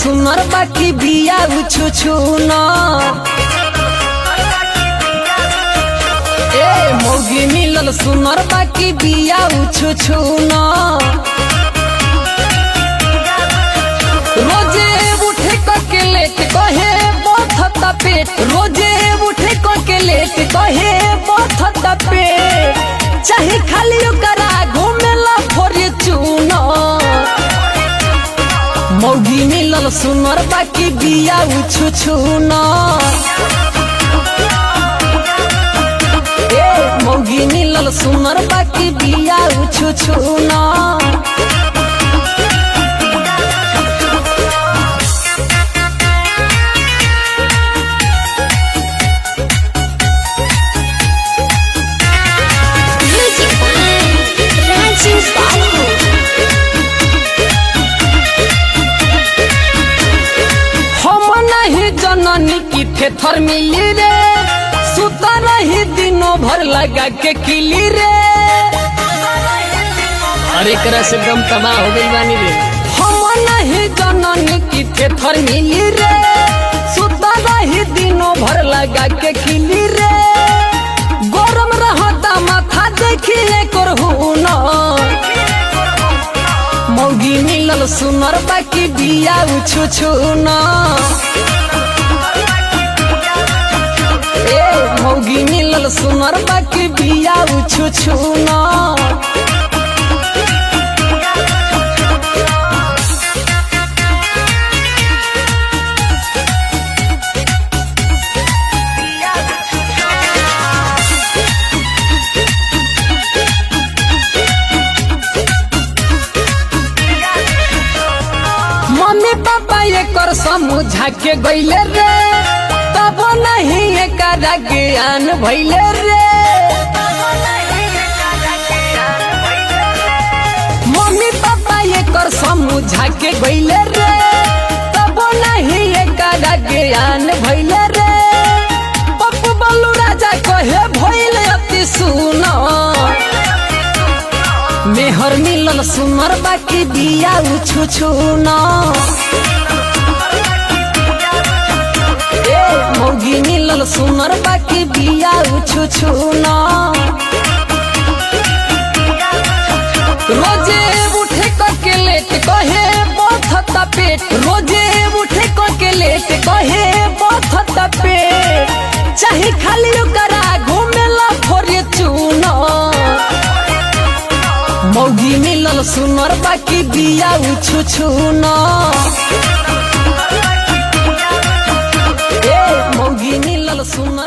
सुनर बाकी बिया उछु छुना ए मौगी मिलल सुनर बाकी बिया उछु छुना रोजे उठे के लेट कहे बथता पेट रोजे उठे के लेट कहे बथता पेट चाहे खाली ओकरा घूमेला फॉर्च्यूनर मौगी मिलल सुनर बाकी बिया उछु छुना ए मौगी मिलल सुनर बाकी बिया उछु छुना जननी की फेथर मिली रे सुता रही दिनों भर लगा के किली रे अरे करा से दम तबाह हो गई बानी रे हम नहीं जननी की फेथर मिली रे सुता रही दिनों भर लगा के किली रे गरम रहता माथा देखिए करहुना मौगी मिलल सुनर बाकी बिया उछु छुना मौगी मिलल सुनर बाकी बिया उछु छुना मम्मी पापा एकर समझा के गइले रे तब नहीं एकरा ज्ञान भइले रे मम्मी पापा एकर समझा के गइले रे तब नहीं एकरा ज्ञान भइले रे पप्पू बल्लू राजा कहे भइले अति सुना मेहर मिलल सुनर बाकी बिया उछु छुना मौगी मिलल सुनर बाकी बिया उछु छुना रोजे उठे के लेट कहे बथता पेट रोजे उठे के लेट कहे बथता पेट चाहे खाली ओकरा घूमेला फॉर्च्यूनर मौगी मिलल सुनर बाकी बिया उछु छुना मौगी मिलल सुनर